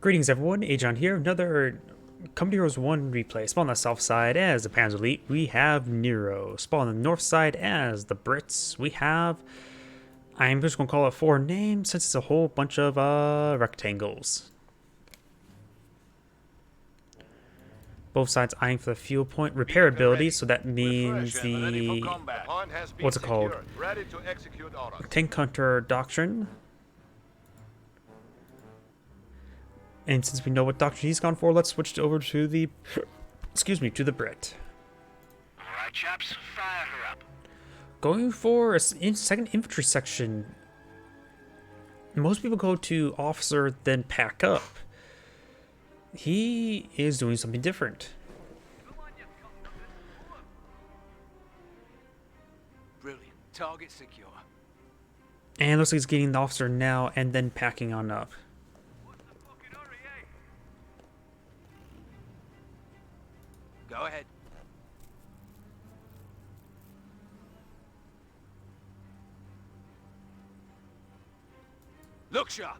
Greetings everyone, Agion here, another Company Heroes 1 replay. Spawn on the south side as the Panzer Elite, we have Nero. Spawn on the north side as the Brits, we have... I'm just going to call it four names since it's a whole bunch of rectangles. Both sides eyeing for the fuel point repair ability, so that means the... what's it called? Tank Hunter Doctrine. And since we know what doctrine he's gone for, let's switch over to the, excuse me, to the Brit. Alright chaps, fire her up. Going for a second infantry section. Most people go to officer, then pack up. He is doing something different. Brilliant. Target secure. And looks like he's getting the officer now and then packing on up. Go ahead. Look sharp.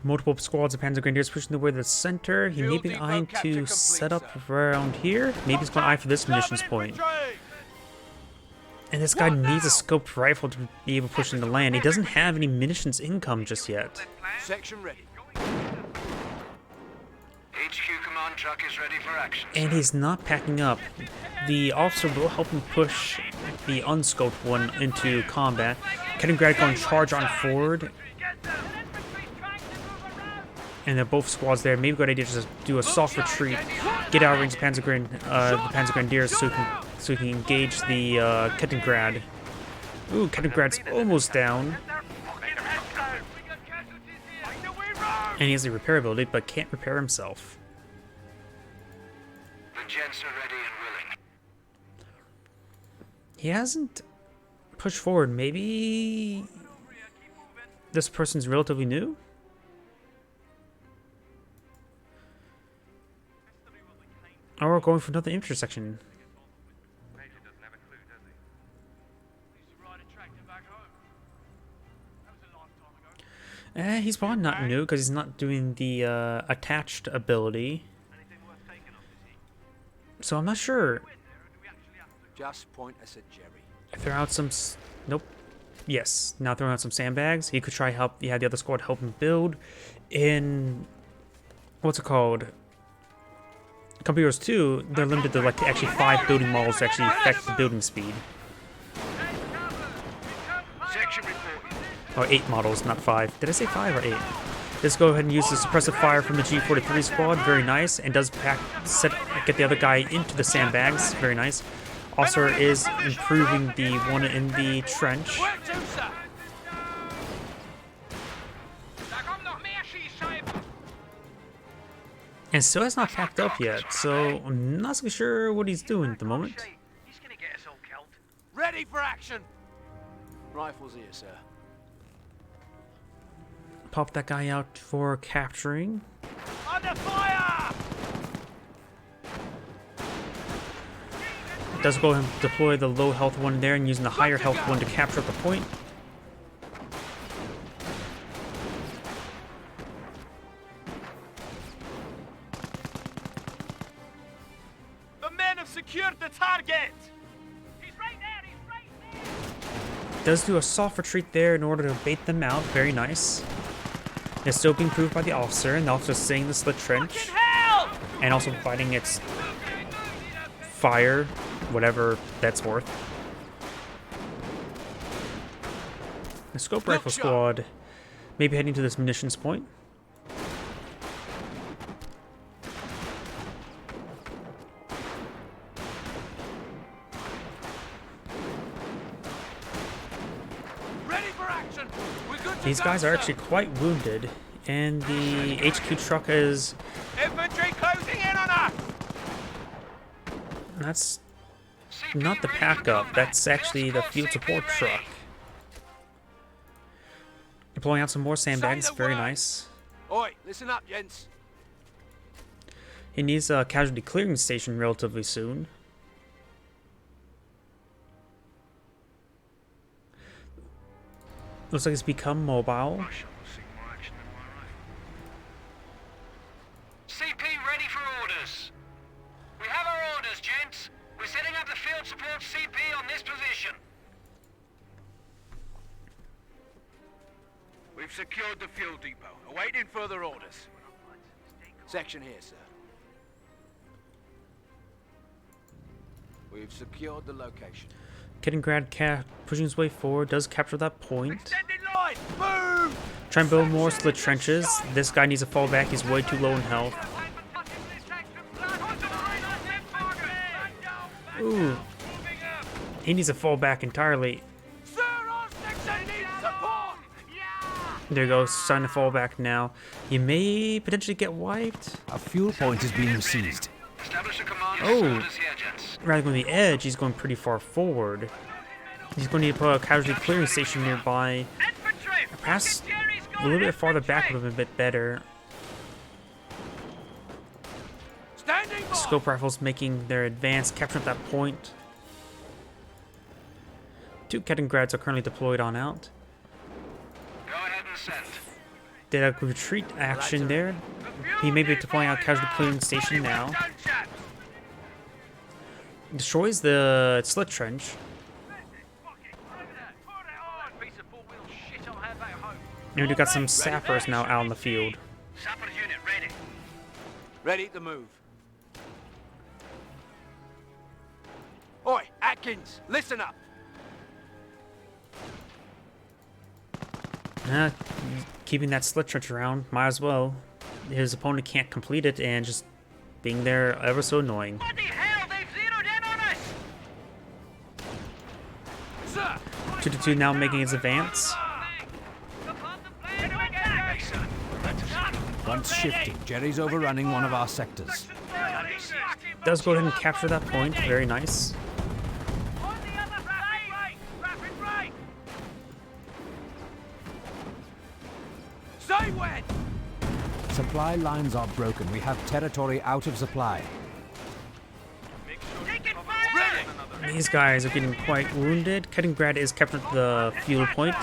Multiple squads of Panzer Grenadiers pushing their way to the center. He may be eyeing to set up around here. Maybe he's going to eye for this munitions point. And this guy needs a scoped rifle to be able to push into land. He doesn't have any munitions income just yet. Section ready. HQ command truck is ready for action. And he's not packing up. The officer will help him push the unscoped one into combat. Kaliningrad going charge on forward. And they're both squads there. Maybe a good idea to just do a soft retreat, get out of range of the Panzer Grenadiers so he can engage the Kaliningrad. Ooh, Kaliningrad's almost down. And he has the repair ability, but can't repair himself. The gents are ready and willing. He hasn't pushed forward. Maybe this person's relatively new? Or we're going for another intersection. He's probably not new because he's not doing the attached ability. So I'm not sure. Just point us at Jerry. Throw out some... nope. Yes, now throwing out some sandbags. He could try help. He had the other squad help him build. In... what's it called? Company Heroes 2, they're limited to like actually 5 building models to actually affect the building speed. Section reporting. Or 8 models, not 5. Did I say 5 or 8? Let's go ahead and use the suppressive fire from the G43 squad. Very nice. And does get the other guy into the sandbags. Very nice. Officer is improving the one in the trench. And still has not packed up yet, so I'm not so sure what he's doing at the moment. He's gonna get us all killed. Ready for action. Rifles here, sir. Pop that guy out for capturing. Under fire! Does go ahead and deploy the low health one there and using the higher health one to capture the point. Secured the target. He's right there. He's right there. Does do a soft retreat there in order to bait them out. Very nice. It's still being proved by the officer, and the officer staying in the slit trench, and also providing its fire, whatever that's worth. The scope rifle squad may be heading to this munitions point. These guys are actually quite wounded, and the HQ truck is... infantry closing in on us! That's not the pack-up, that's actually the field support truck. Deploying out some more sandbags, very nice. Oi, listen up, gents. He needs a casualty clearing station relatively soon. Looks like it's become mobile. CP ready for orders. We have our orders, gents. We're setting up the field support CP on this position. We've secured the fuel depot, awaiting further orders. Section here, sir. We've secured the location. Kettengrad pushing his way forward, does capture that point. Extended line! Move! Try and build more split trenches. This guy needs to fall back, he's way too low in health. Ooh. He needs to fall back entirely. There you go, starting to fall back now. He may potentially get wiped. A fuel point is being seized. Oh, rather than the edge, he's going pretty far forward. He's going to need to put a casualty clearing station nearby. Perhaps a little bit farther back would have been a bit better. Scope rifles making their advance, capturing that point. 2 Kettengrads are currently deployed on out. Did a retreat action there. He may be deploying out casualty clearing station now. Destroys the slit trench. And we've got some sappers now out in the field. Sapper unit ready. Ready to move. Oi, Atkins, listen up. Keeping that slit trench around, might as well. His opponent can't complete it, and just being there ever so annoying. What the hell? They've zeroed in on us! Sir! 2-2 now making his advance. Once shifting, Jerry's overrunning one of our sectors. Does go ahead and capture that point. Very nice. Stay wet! Supply lines are broken. We have territory out of supply. These guys are getting quite wounded. Kettengrad is capturing the fuel point.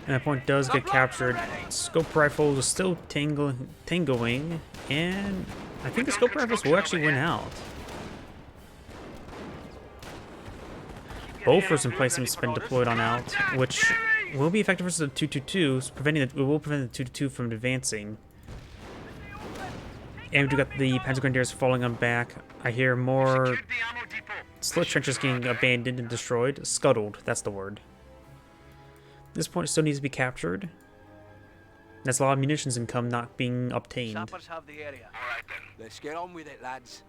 And that point does get captured. Scope rifles are still tangoing, and I think the scope rifles will actually win out. Bofors emplacements have been deployed on out, which will be effective versus the 222, it will prevent the 222 from advancing. And we've got the Panzergrenadiers falling on back. I hear more slit trenches getting abandoned and destroyed. Scuttled, that's the word. This point still needs to be captured. That's a lot of munitions income not being obtained. Sappers have the area. All right then. Let's get on with it, lads.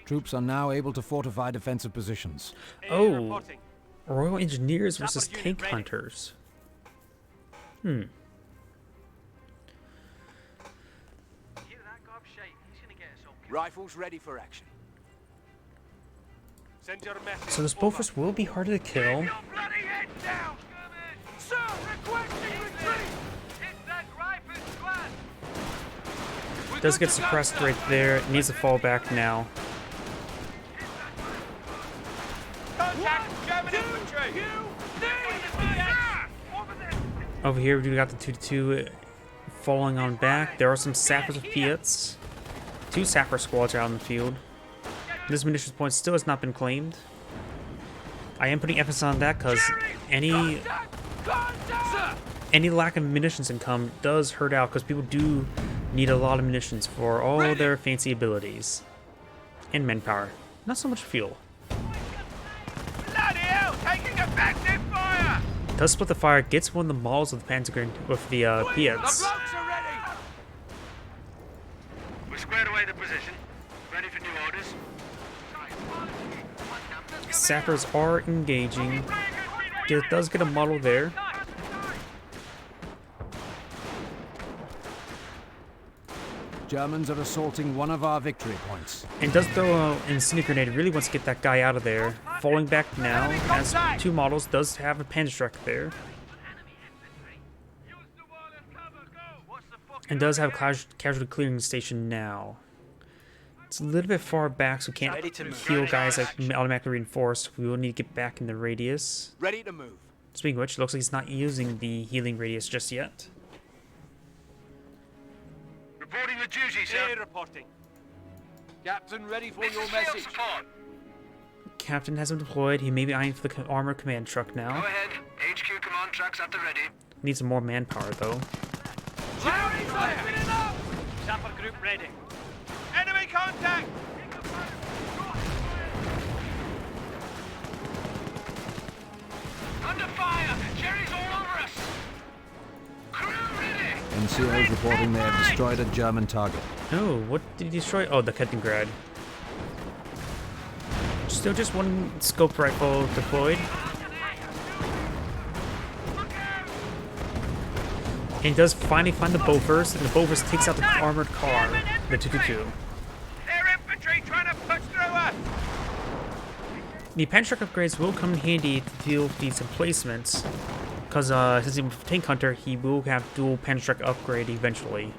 Troops are now able to fortify defensive positions. Oh, Royal Engineers versus Tank Hunters. Rifles ready for action. So this Bofors will be harder to kill. Does get suppressed right there. It needs to fall back now. Over here, we got the 2-2 falling on back. There are some sappers with Piats. 2 sapper squads are out in the field. This munitions point still has not been claimed. I am putting emphasis on that because any lack of munitions income does hurt out, because people do need a lot of munitions for all their fancy abilities. And manpower. Not so much fuel. Bloody hell, taking effective fire! Does split the fire, gets one of the models of the Panzergren with the Piats. We squared away the position. Ready for new orders. Sappers are engaging. It does get a model there. Germans are assaulting one of our victory points. And does throw an incendiary grenade. Really wants to get that guy out of there. Falling back now. Has 2 models. Does have a Panzerstreck there. And does have a casualty clearing station now. It's a little bit far back, so we can't heal guys that automatically reinforced. We will need to get back in the radius. Ready to move. Speaking of which, it looks like he's not using the healing radius just yet. Reporting the duty, sir. Here reporting. Captain, ready for This your is field message. support. Captain has him deployed. He may be eyeing for the armored command truck Go now. ahead. HQ command trucks at the ready. Needs some more manpower though. Sapper group ready. Enemy contact! Under fire! Jerry's all over us! Crew ready! NCOs reporting they have destroyed a German target. Oh, what did he destroy? Oh, the Kettengrad. Still just one scope rifle deployed. And he does finally find the Bofors, and the Bofors takes out the armored car, the 222. They're infantry trying to push through us! The Panzer truck upgrades will come in handy to deal with these emplacements, because since he's a tank hunter, he will have dual Panzer truck upgrade eventually.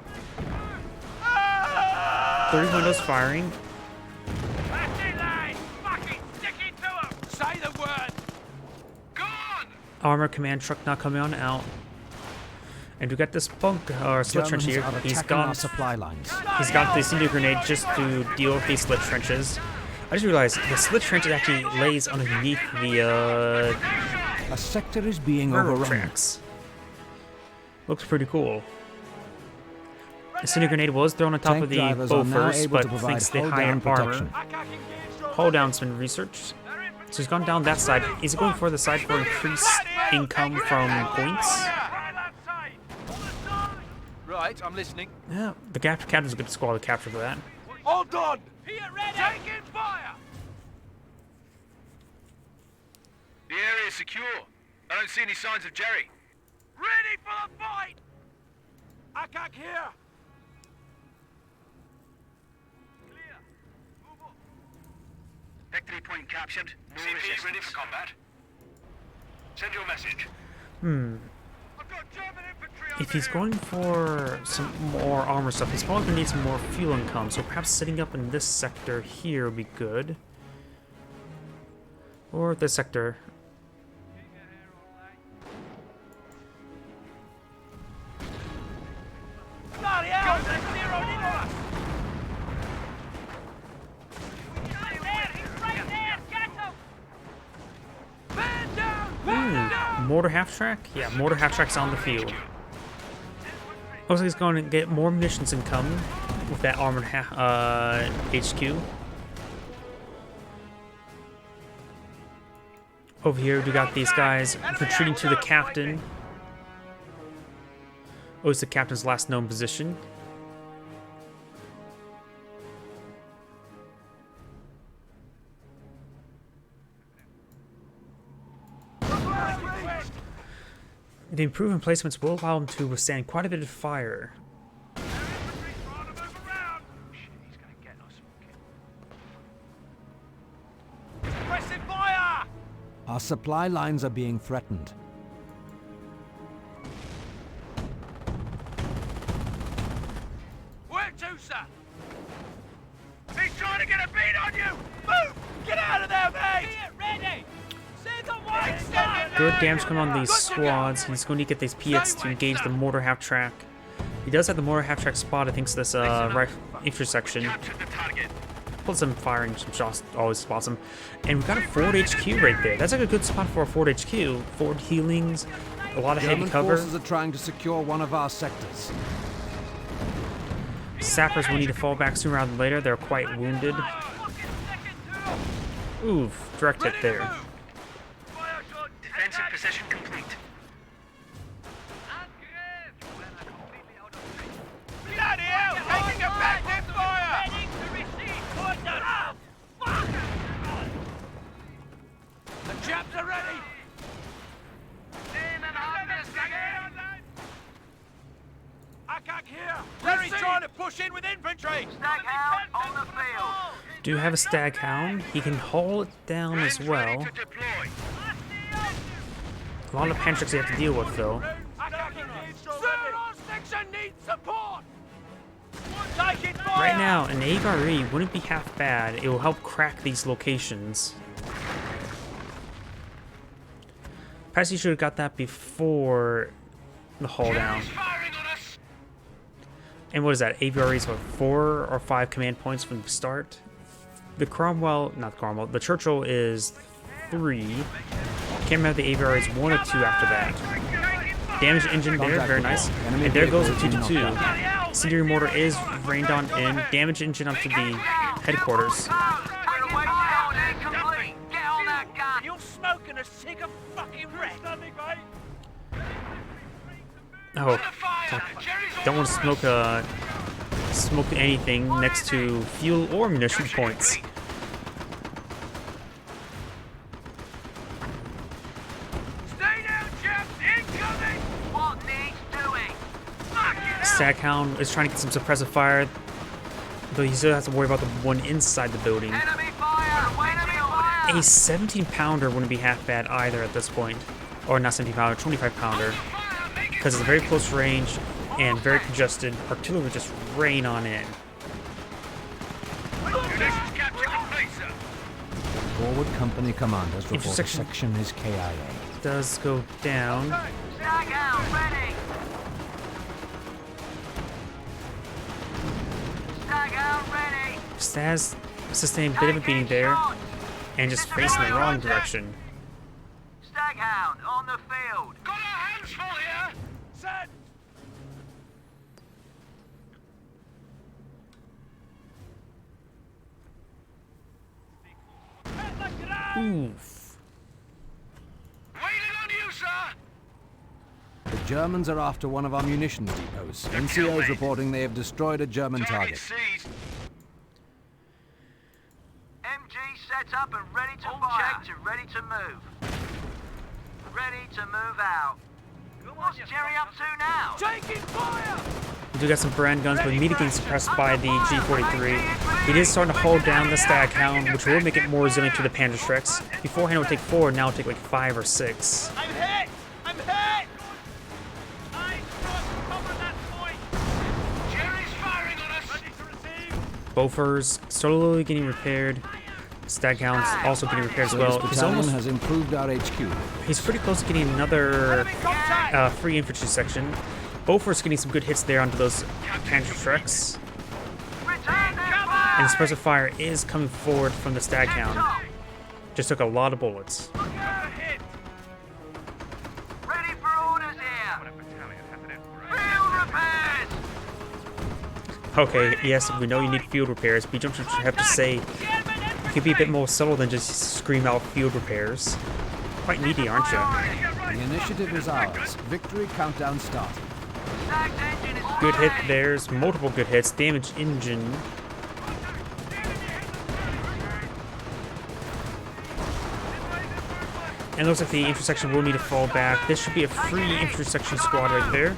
30 windows firing. Say the word! Gone! Armor command truck not coming on out. And we got this bunk or slit trench Germans here. are He's attacking our got supply lines. the incendiary grenade just to deal with these slit trenches. I just realized the slit trench actually lays underneath the A sector is being railroad overrun. tracks. Looks pretty cool. The incendiary grenade was thrown on top Tank of the drivers are now Bofors, able but to provide thanks to the higher hold-down armor, protection. hull down's been researched. So he's gone down that side. Is he going for the side for increased income from points? Right, I'm listening. Yeah, the captain's a good squad to capture for that. Hold on! Here ready! Taking fire! The area is secure. I don't see any signs of Jerry. Ready for the fight! Attack here! Clear. Move up. Victory point captured. No resistance. Ready for combat. Send your message. I've got German infantry over If he's here. going for some more armor stuff, he's probably going to need some more fuel income, so perhaps setting up in this sector here would be good. Or this sector. Bloody hell! There's Nero in on us! Mortar half-track? Yeah, mortar half-track's on the field. Looks like he's going to get more munitions income with that armored HQ. Over here, we got these guys retreating to the captain. Oh, it's the captain's last known position. The improved emplacements will allow him to withstand quite a bit of fire. Pressing fire! Our supply lines are being threatened. Where to, sir? He's trying to get a beat on you! Move! Get out of there, mate! Get ready! Send the white side! Good damage coming on these squads. He's going to get these Piets to engage the mortar half-track. He does have the mortar half-track spot, I think, this rifle intersection. Captured the target. Put some firing, some shots, always spots him. And we've got a Ford HQ right there. That's like a good spot for a Ford HQ. Ford healings, a lot of heavy German cover. forces are trying to secure one of our sectors. Sappers will need to fall back sooner rather than later. They're quite wounded. Oof, direct hit there. Defensive position complete. Bloody hell! Taking effective fire! The chaps are ready! Attack here! Jerry's trying to push in with infantry! Staghound on the field. Do have a Staghound. He can haul it down as well. Ready to deploy. A lot of Pantrics you have to deal with, though. Attacking here! Sir, our section needs support! Right now, an AVRE wouldn't be half bad. It will help crack these locations. Perhaps you should have got that before the hull down. And what is that? AVREs are 4 or 5 command points from the start. The Cromwell, not the Cromwell, the Churchill is 3. Can't remember the AVR is 1 or 2 after that. Damage engine there, very nice. And there goes a 2-2. Incendiary mortar is rained on in. Damage engine onto the headquarters. You're smoking a cigar fucking wreck. Oh, don't want to smoke anything next to fuel or munition points. Staghound is trying to get some suppressive fire, but he still has to worry about the one inside the building. A 17-pounder wouldn't be half bad either at this point. Or not 17-pounder, 25-pounder. Because it's a very close range and very congested. Artillery would just rain on in. Forward company commanders report the Intersection section is KIA. Does go down. Staz sustained a bit of a beating there and just facing the wrong direction. Staghound on the field. Got our hands full here. Send. Oof. Waiting on you, sir. The Germans are after one of our munitions depots. NCO is reporting they have destroyed a German target. Seized. MG set up and ready to fire. Checked and ready to move. Ready to move out. What's Jerry up to now? Taking fire! We do got some brand guns, but immediately getting suppressed by the G43. It is starting to hold down the Staghound, which will make it more resilient to the Panzerschrecks. Beforehand it would take 4, now it would take like 5 or 6. I'm hit! I'm hit! I cover that point! Jerry's firing on us. Ready to receive! Bofors slowly getting repaired. Staghound's also getting repaired as well. This battalion has improved our HQ. He's pretty close to getting another free infantry section. Bofors getting some good hits there onto those Panzerschrecks. And the suppressive fire is coming forward from the Staghound. Just took a lot of bullets. Ready for orders here. Field repairs. Okay, yes, we know you need field repairs, but you don't have to say. You can be a bit more subtle than just scream out field repairs. Quite needy, aren't you? The initiative is ours. Victory countdown started. Good hit, there's multiple good hits. Damage engine. And it looks like the intersection will need to fall back. This should be a free intersection squad right there.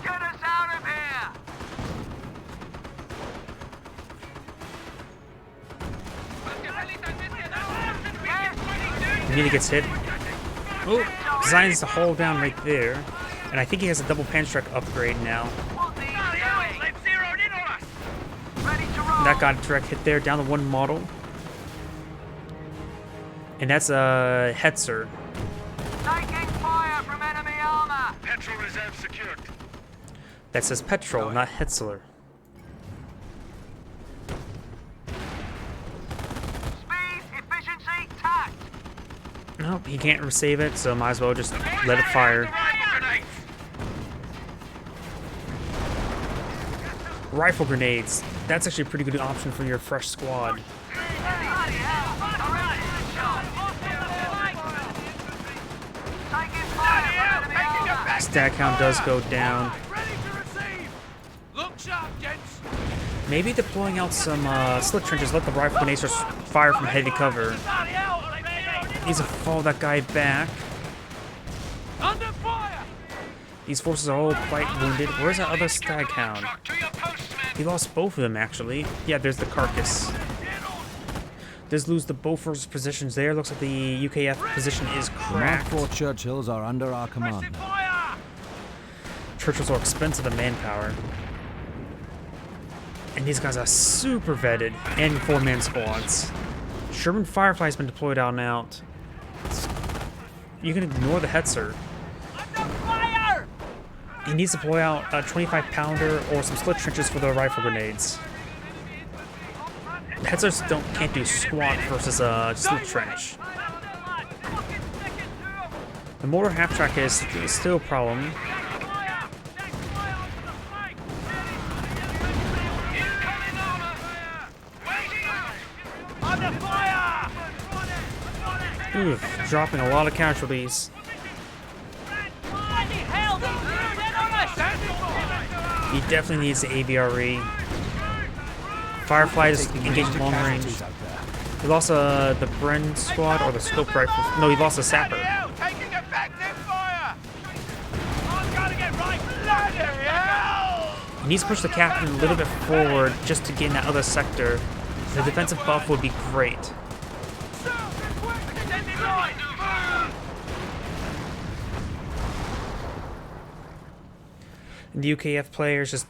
Get us out of here. Nita gets hit. Oh, designs to hold down right there. And I think he has a double Panzerschreck upgrade now. That got a direct hit there, down to 1 model. And that's a Hetzer. Taking fire from enemy armor. Petrol reserve secured. That says Petrol, not Hetzler. Speed, efficiency, tact. Nope, he can't save it, so might as well just let it fire. Rifle grenades. That's actually a pretty good option for your fresh squad. Staghound does go down. Look sharp, gents! Maybe deploying out some slit trenches, let the rifle grenades fire from heavy cover. Needs to follow that guy back. Under fire! These forces are all quite wounded. Where's that other Staghound? He lost both of them, actually. Yeah, there's the carcass. Does lose the Bofors positions there. Looks like the UKF position is The Mark cracked. IV Churchills are under our command. Fire! Churchills are expensive in manpower. And these guys are super vetted and 4-man squads. Sherman Firefly has been deployed out and out. You can ignore the Hetzer. He needs to deploy out a 25-pounder or some split trenches for the rifle grenades. The Hetzers can't do squat versus a split trench. The mortar half-track is still a problem. Ooh, dropping a lot of casualties. He definitely needs the AVRE. Firefly is engaged long range. He lost the Bren squad or the scope rifle. No, he lost the sapper. He needs to push the captain a little bit forward just to gain that other sector. The defensive buff would be great. The UKF player is just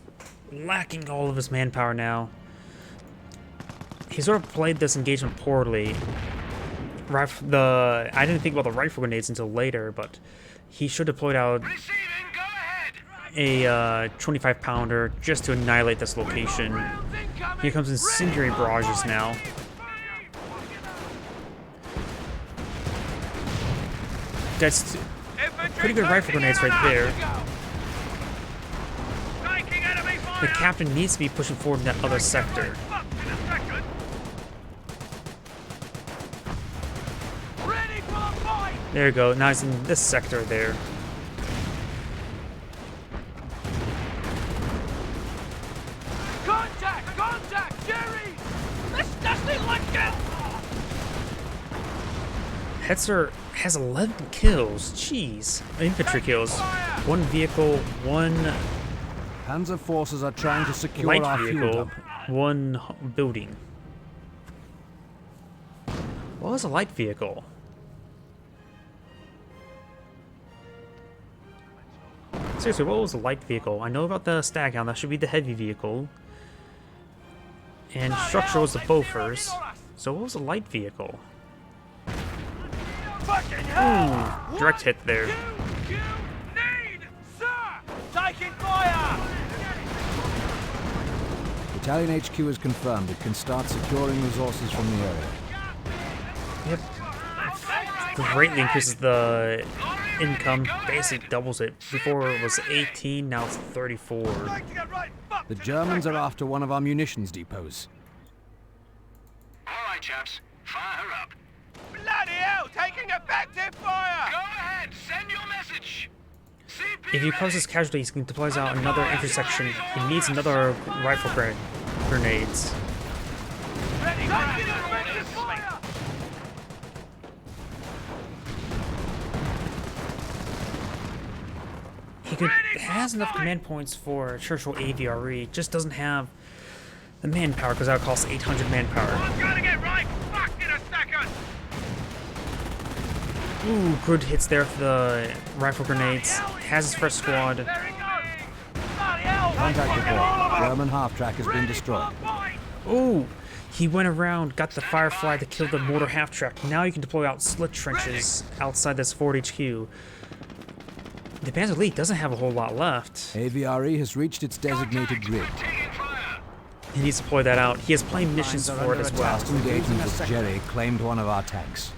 lacking all of his manpower now. He sort of played this engagement poorly. I didn't think about the rifle grenades until later, but he should have deployed out a 25-pounder just to annihilate this location. Here comes incendiary barrages now. That's pretty good rifle grenades right there. The captain needs to be pushing forward in that other sector. There you go. Now he's in this sector there. Contact, Jerry! This doesn't look good! Hetzer has 11 kills. Jeez. Infantry kills. One vehicle, one Panzer forces are trying to secure light our fuel vehicle, dump. one building. What was a light vehicle? Seriously, what was a light vehicle? I know about the Staghound, that should be the heavy vehicle. And structure was the Bofors. So what was a light vehicle? Ooh, direct hit there. Battalion HQ is confirmed. It can start securing resources from the area. Yep. Greatly increases the income, basically doubles it. Before it was 18, now it's 34. The Germans are after one of our munitions depots. Alright, chaps. Fire her up. Bloody hell! Taking effective fire! Go ahead, send your message. CP If he causes casualties, he deploys out another intersection. He needs another rifle grenades. Ready for effective fire! He has enough command points for Churchill AVRE, just doesn't have the manpower because that would cost 800 manpower. I'm gonna get right back in a second! Ooh, good hits there for the rifle grenades. Has his first squad. There he goes! Bloody hell! Contact report. German half-track has been destroyed. Ooh, he went around, got the Firefly to kill the mortar half-track. Now you can deploy out slit trenches outside this Fort HQ. The Panzer Elite doesn't have a whole lot left. AVRE has reached its designated grid. He needs to deploy that out. He has plenty of munitions Lines are for it under as well. attack. Engagement with Jerry claimed one of our tanks.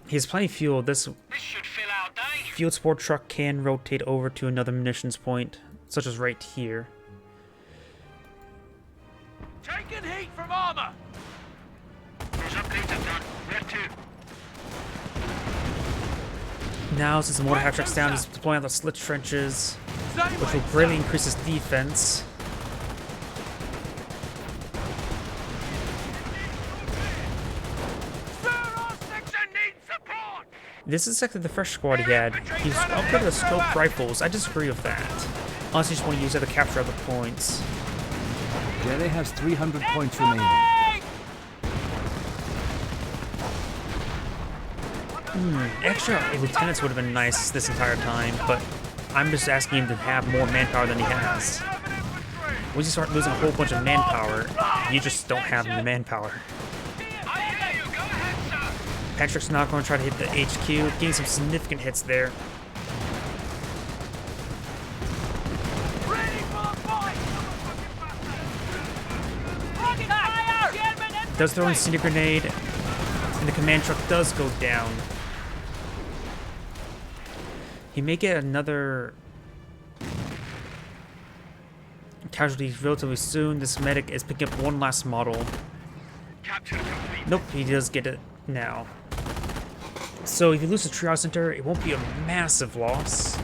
He has plenty of fuel. This should fill our day. field support truck can rotate over to another munitions point, such as right here. Taking heat from armor! Those upgrades are done. Where to? Now, since the mortar half-track's down, he's deploying out the slit trenches, which will greatly increase his defense. Sir, our section needs support! This is exactly the first squad he had. He's upgraded the scope rifles. I disagree with that. Honestly, just want to use it to capture other points. Jerry has 300 points remaining. Extra lieutenants would have been nice this entire time, but I'm just asking him to have more manpower than he has. Once you start losing a whole bunch of manpower, you just don't have the manpower. Patrick's not going to try to hit the HQ, getting some significant hits there. Does throw in Incendiary Grenade, and the command truck does go down. He may get another casualty relatively soon. This medic is picking up one last model. Nope, he does get it now. So if you lose the triage center, it won't be a massive loss,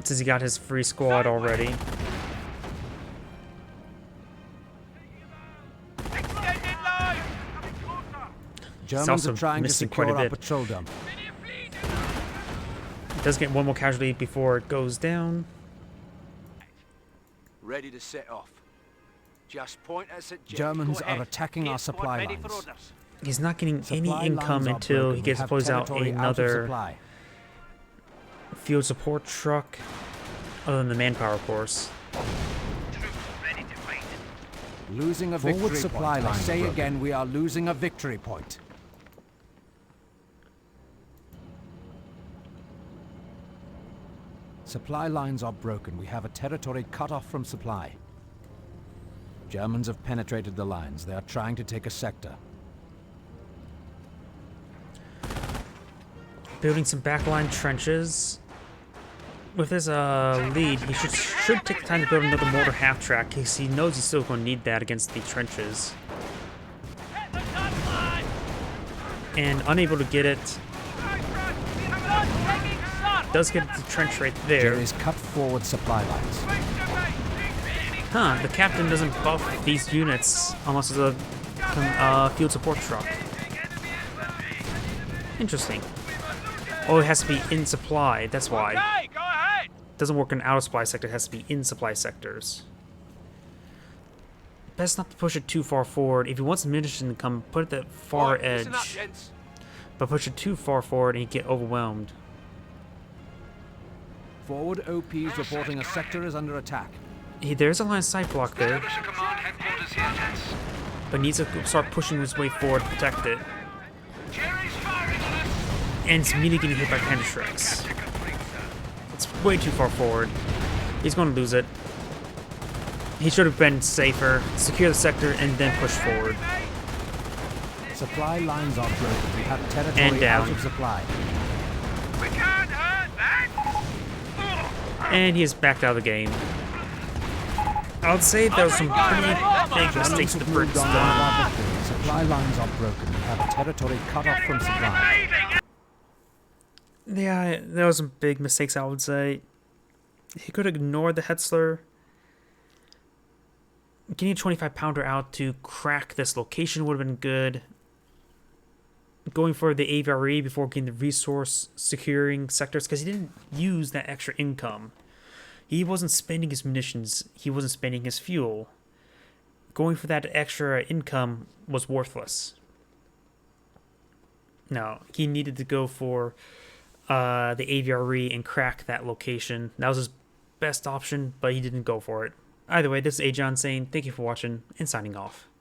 since he got his free squad already. Germans are trying to secure our patrol dump. Does get one more casualty before it goes down. Ready to set off. Just point us at Jeff. Germans are attacking our supply lines. He's not getting any income until he gets closed out another field support truck, other than the manpower, of course. Losing a victory supply line. I say again, we are losing a victory point. Supply lines are broken. We have a territory cut off from supply. Germans have penetrated the lines. They are trying to take a sector. Building some backline trenches. With his lead, he should take the time to build another mortar half-track, because he knows he's still going to need that against the trenches. And unable to get it. Does get the trench right there. There is cut forward supply lines. Huh, the captain doesn't buff these units unless it's a field support truck. Interesting. Oh, it has to be in supply, that's why. Okay, go ahead. Doesn't work in out of supply sector, it has to be in supply sectors. Best not to push it too far forward. If he wants ammunition to come, put it at the far edge. Listen up, gents. But push it too far forward and you get overwhelmed. Forward OPs reporting a sector is under attack. There's a line of sight block there, but needs to start pushing his way forward to protect it. And it's immediately getting hit by Pendestrix. It's way too far forward. He's going to lose it. He should have been safer. Secure the sector and then push forward. Supply lines are broken. We have territory And down. out of supply. We can't hurt that. And he is backed out of the game. I would say there was some pretty big mistakes the Brits done. Supply lines are broken. We have territory cut off from supply. Yeah, there was some big mistakes, I would say. He could have ignored the Hetzler. Getting a 25-pounder out to crack this location would have been good. Going for the AVRE before getting the resource securing sectors, because he didn't use that extra income. He wasn't spending his munitions. He wasn't spending his fuel. Going for that extra income was worthless. No, he needed to go for the AVRE and crack that location. That was his best option, but he didn't go for it. Either way, this is Agion saying thank you for watching and signing off.